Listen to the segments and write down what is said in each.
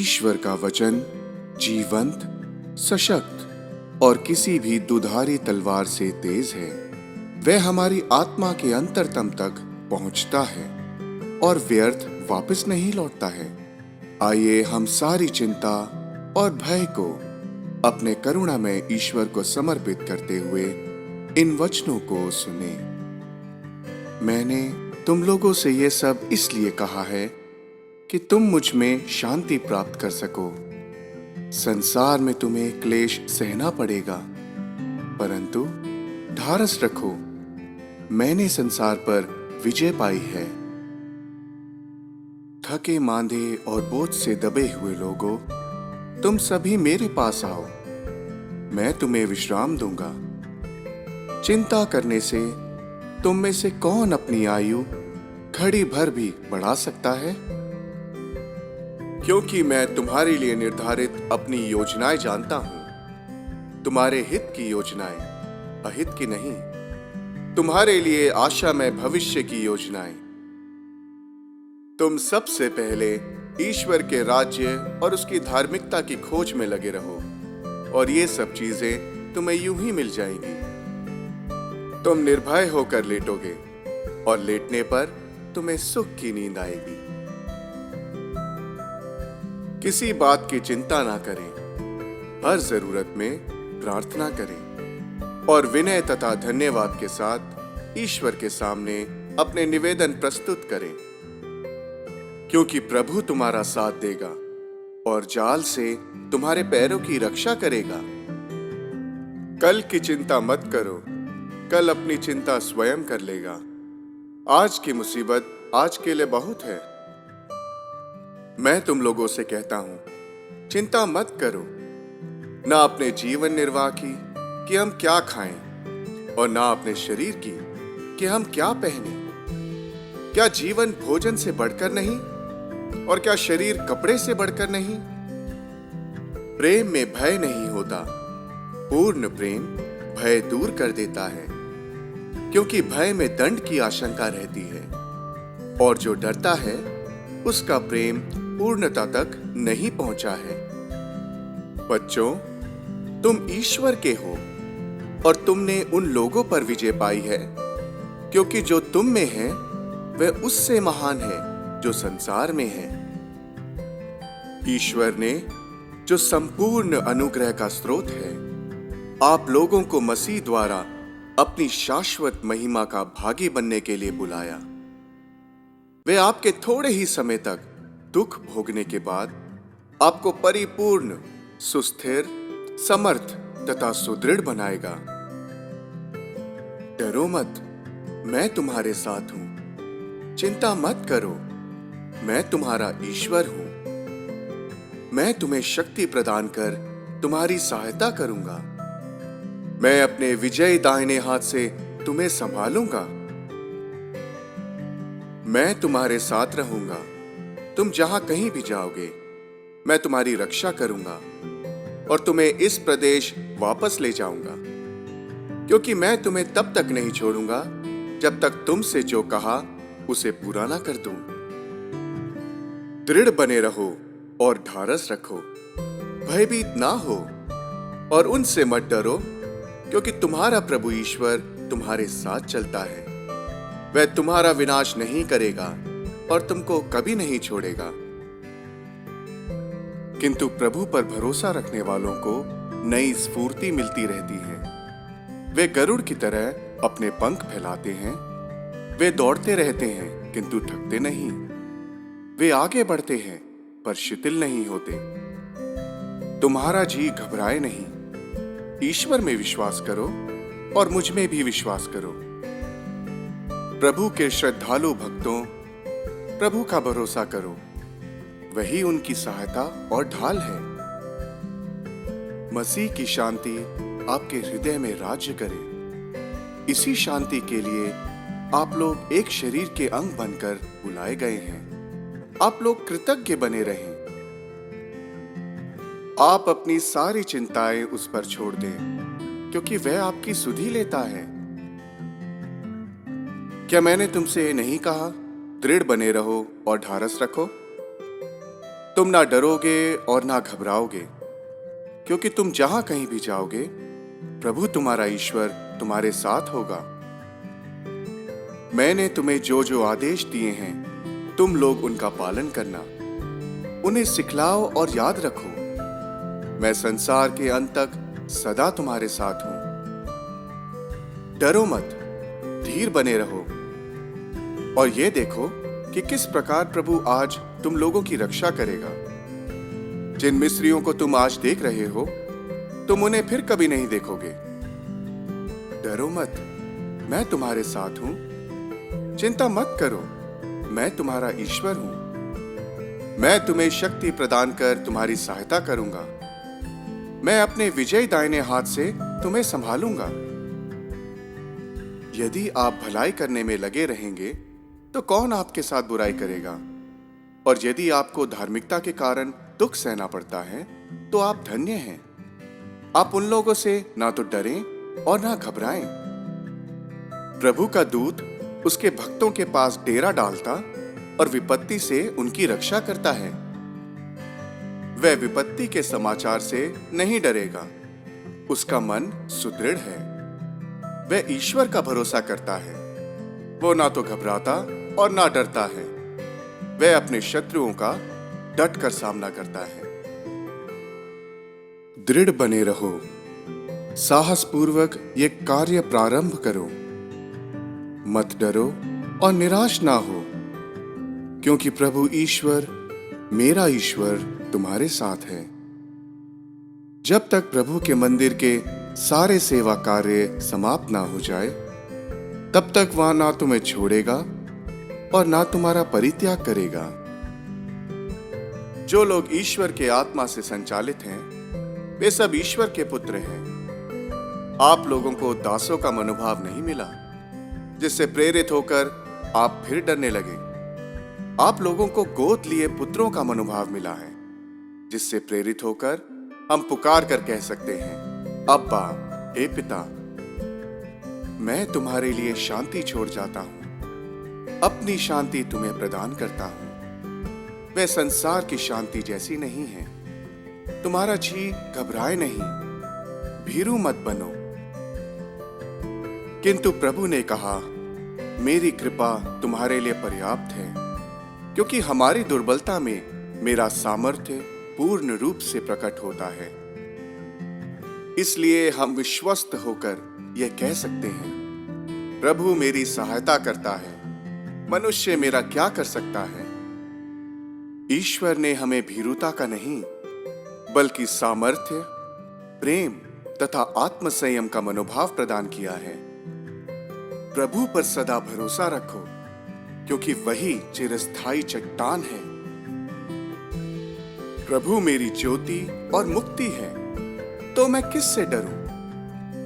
ईश्वर का वचन जीवंत, सशक्त और किसी भी दुधारी तलवार से तेज है। वह हमारी आत्मा के अंतरतम तक पहुंचता है और व्यर्थ वापस नहीं लौटता है। आइए हम सारी चिंता और भय को अपने करुणामय ईश्वर को समर्पित करते हुए इन वचनों को सुने। मैंने तुम लोगों से ये सब इसलिए कहा है कि तुम मुझ में शांति प्राप्त कर सको। संसार में तुम्हें क्लेश सहना पड़ेगा, परंतु ढारस रखो, मैंने संसार पर विजय पाई है। थके मांदे और बोझ से दबे हुए लोगों, तुम सभी मेरे पास आओ, मैं तुम्हें विश्राम दूंगा। चिंता करने से तुम में से कौन अपनी आयु घड़ी भर भी बढ़ा सकता है? क्योंकि मैं तुम्हारे लिए निर्धारित अपनी योजनाएं जानता हूं, तुम्हारे हित की योजनाएं, अहित की नहीं, तुम्हारे लिए आशामय भविष्य की योजनाएं। तुम सबसे पहले ईश्वर के राज्य और उसकी धार्मिकता की खोज में लगे रहो और ये सब चीजें तुम्हें यूं ही मिल जाएंगी। तुम निर्भय होकर लेटोगे और लेटने पर तुम्हें सुख की नींद आएगी। किसी बात की चिंता ना करें, हर जरूरत में प्रार्थना करें और विनय तथा धन्यवाद के साथ ईश्वर के सामने अपने निवेदन प्रस्तुत करें, क्योंकि प्रभु तुम्हारा साथ देगा और जाल से तुम्हारे पैरों की रक्षा करेगा। कल की चिंता मत करो, कल अपनी चिंता स्वयं कर लेगा। आज की मुसीबत आज के लिए बहुत है। मैं तुम लोगों से कहता हूं, चिंता मत करो, ना अपने जीवन निर्वाह की कि हम क्या खाएं और ना अपने शरीर की कि हम क्या पहने। क्या जीवन भोजन से बढ़कर नहीं और क्या शरीर कपड़े से बढ़कर नहीं? प्रेम में भय नहीं होता, पूर्ण प्रेम भय दूर कर देता है, क्योंकि भय में दंड की आशंका रहती है और जो डरता है उसका प्रेम पूर्णता तक नहीं पहुंचा है। बच्चों, तुम ईश्वर के हो और तुमने उन लोगों पर विजय पाई है, क्योंकि जो तुम में है वह उससे महान है जो संसार में है। ईश्वर ने, जो संपूर्ण अनुग्रह का स्रोत है, आप लोगों को मसीह द्वारा अपनी शाश्वत महिमा का भागी बनने के लिए बुलाया। वे आपके थोड़े ही समय तक दुख भोगने के बाद आपको परिपूर्ण, सुस्थिर, समर्थ तथा सुदृढ़ बनाएगा। डरो मत, मैं तुम्हारे साथ हूं। चिंता मत करो, मैं तुम्हारा ईश्वर हूं। मैं तुम्हें शक्ति प्रदान कर तुम्हारी सहायता करूंगा। मैं अपने विजयी दाहिने हाथ से तुम्हें संभालूंगा। मैं तुम्हारे साथ रहूंगा, तुम जहां कहीं भी जाओगे, मैं तुम्हारी रक्षा करूंगा और तुम्हें इस प्रदेश वापस ले जाऊंगा, क्योंकि मैं तुम्हें तब तक नहीं छोड़ूंगा जब तक तुमसे जो कहा उसे पूरा ना कर दूं। दृढ़ बने रहो और ढारस रखो, भयभीत ना हो और उनसे मत डरो, क्योंकि तुम्हारा प्रभु ईश्वर तुम्हारे साथ चलता है। वह तुम्हारा विनाश नहीं करेगा और तुमको कभी नहीं छोड़ेगा। किंतु प्रभु पर भरोसा रखने वालों को नई स्फूर्ति मिलती रहती है। वे गरुड़ की तरह अपने पंख फैलाते हैं। वे दौड़ते रहते हैं किंतु थकते नहीं। वे आगे बढ़ते हैं पर शिथिल नहीं होते। तुम्हारा जी घबराए नहीं। ईश्वर में विश्वास करो और मुझ में भी विश्वास करो। प्रभु के श्रद्धालु भक्तों, प्रभु का भरोसा करो, वही उनकी सहायता और ढाल है। मसीह की शांति आपके हृदय में राज्य करे। इसी शांति के लिए आप लोग एक शरीर के अंग बनकर बुलाए गए हैं। आप लोग कृतज्ञ बने रहें। आप अपनी सारी चिंताएं उस पर छोड़ दें, क्योंकि वह आपकी सुधि लेता है। क्या मैंने तुमसे नहीं कहा, दृढ़ बने रहो और ढारस रखो? तुम ना डरोगे और ना घबराओगे, क्योंकि तुम जहां कहीं भी जाओगे प्रभु तुम्हारा ईश्वर तुम्हारे साथ होगा। मैंने तुम्हें जो जो आदेश दिए हैं तुम लोग उनका पालन करना, उन्हें सिखलाओ और याद रखो। मैं संसार के अंत तक सदा तुम्हारे साथ हूं। डरो मत, धीर बने रहो और ये देखो कि किस प्रकार प्रभु आज तुम लोगों की रक्षा करेगा। जिन मिस्रियों को तुम आज देख रहे हो तुम उन्हें फिर कभी नहीं देखोगे। डरो मत, मैं तुम्हारे साथ हूं। चिंता मत करो, मैं तुम्हारा ईश्वर हूं। मैं तुम्हें शक्ति प्रदान कर तुम्हारी सहायता करूंगा। मैं अपने विजयी दाहिने हाथ से तुम्हें संभालूंगा। यदि आप भलाई करने में लगे रहेंगे तो कौन आपके साथ बुराई करेगा? और यदि आपको धार्मिकता के कारण दुख सहना पड़ता है तो आप धन्य हैं। आप उन लोगों से ना तो डरें और ना घबराएं। प्रभु का दूत उसके भक्तों के पास डेरा डालता और विपत्ति से उनकी रक्षा करता है। वह विपत्ति के समाचार से नहीं डरेगा, उसका मन सुदृढ़ है। वह ईश्वर का भरोसा करता है, वो ना तो घबराता और ना डरता है। वह अपने शत्रुओं का डट कर सामना करता है। दृढ़ बने रहो, साहस पूर्वक ये कार्य प्रारंभ करो। मत डरो और निराश ना हो, क्योंकि प्रभु ईश्वर, मेरा ईश्वर तुम्हारे साथ है। जब तक प्रभु के मंदिर के सारे सेवा कार्य समाप्त ना हो जाए तब तक वह ना तुम्हें छोड़ेगा और ना तुम्हारा परित्याग करेगा। जो लोग ईश्वर के आत्मा से संचालित हैं वे सब ईश्वर के पुत्र हैं। आप लोगों को दासों का मनोभाव नहीं मिला जिससे प्रेरित होकर आप फिर डरने लगे। आप लोगों को गोद लिए पुत्रों का मनोभाव मिला है जिससे प्रेरित होकर हम पुकार कर कह सकते हैं, अब्बा, हे पिता। मैं तुम्हारे लिए शांति छोड़ जाता हूं, अपनी शांति तुम्हें प्रदान करता हूं। वह संसार की शांति जैसी नहीं है। तुम्हारा जी घबराए नहीं, भीरू मत बनो। किंतु प्रभु ने कहा, मेरी कृपा तुम्हारे लिए पर्याप्त है, क्योंकि हमारी दुर्बलता में मेरा सामर्थ्य पूर्ण रूप से प्रकट होता है। इसलिए हम विश्वस्त होकर यह कह सकते हैं, प्रभु मेरी सहायता करता है, मनुष्य मेरा क्या कर सकता है। ईश्वर ने हमें भीरुता का नहीं बल्कि सामर्थ्य, प्रेम तथा आत्मसंयम का मनोभाव प्रदान किया है। प्रभु पर सदा भरोसा रखो, क्योंकि वही चिरस्थायी चट्टान है। प्रभु मेरी ज्योति और मुक्ति है, तो मैं किससे डरूं?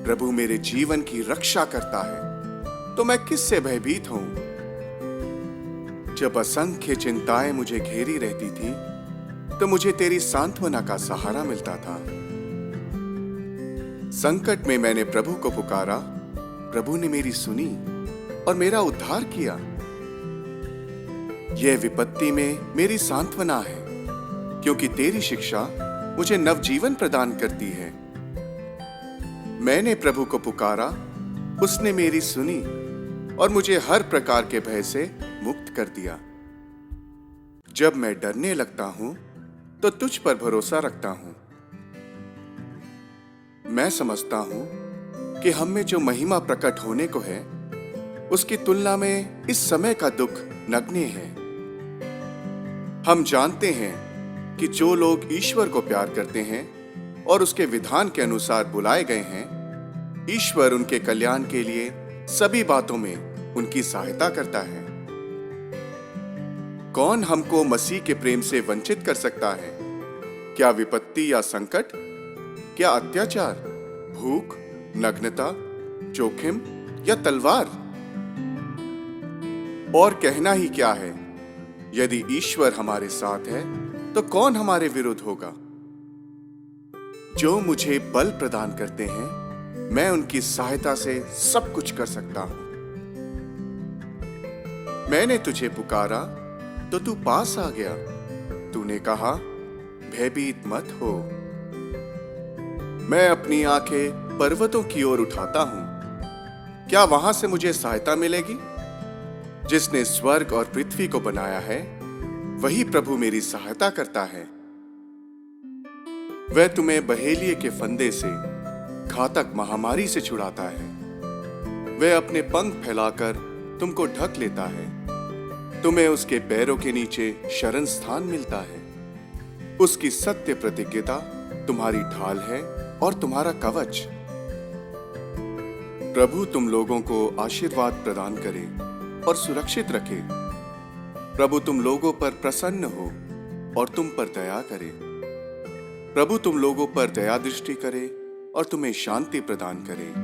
प्रभु मेरे जीवन की रक्षा करता है, तो मैं किससे भयभीत हूं? जब असंख्य चिंताएं मुझे घेरी रहती थी तो मुझे तेरी सांत्वना का सहारा मिलता था। संकट में मैंने प्रभु को पुकारा, प्रभु ने मेरी सुनी और मेरा उद्धार किया। यह विपत्ति में मेरी सांत्वना है, क्योंकि तेरी शिक्षा मुझे नवजीवन प्रदान करती है। मैंने प्रभु को पुकारा, उसने मेरी सुनी और मुझे हर प्रकार के भय से मुक्त कर दिया। जब मैं डरने लगता हूं तो तुझ पर भरोसा रखता हूं। मैं समझता हूं कि हम में जो महिमा प्रकट होने को है उसकी तुलना में इस समय का दुख नगण्य है। हम जानते हैं कि जो लोग ईश्वर को प्यार करते हैं और उसके विधान के अनुसार बुलाए गए हैं, ईश्वर उनके कल्याण के लिए सभी बातों में उनकी सहायता करता है। कौन हमको मसीह के प्रेम से वंचित कर सकता है? क्या विपत्ति या संकट? क्या अत्याचार, भूख, नग्नता, जोखिम या तलवार? और कहना ही क्या है, यदि ईश्वर हमारे साथ है तो कौन हमारे विरुद्ध होगा? जो मुझे बल प्रदान करते हैं मैं उनकी सहायता से सब कुछ कर सकता हूं। मैंने तुझे पुकारा तो तू पास आ गया, तूने कहा, भयभीत मत हो। मैं अपनी आंखें पर्वतों की ओर उठाता हूं, क्या वहां से मुझे सहायता मिलेगी? जिसने स्वर्ग और पृथ्वी को बनाया है, वही प्रभु मेरी सहायता करता है। वह तुम्हें बहेलिये के फंदे से, घातक महामारी से छुड़ाता है। वह अपने पंख फैलाकर तुमको ढक लेता है। तुम्हें उसके पैरों के नीचे शरण स्थान मिलता है। उसकी सत्य प्रतिज्ञता तुम्हारी ढाल है और तुम्हारा कवच। प्रभु तुम लोगों को आशीर्वाद प्रदान करे और सुरक्षित रखे। प्रभु तुम लोगों पर प्रसन्न हो और तुम पर दया करे। प्रभु तुम लोगों पर दया दृष्टि करे और तुम्हें शांति प्रदान करे।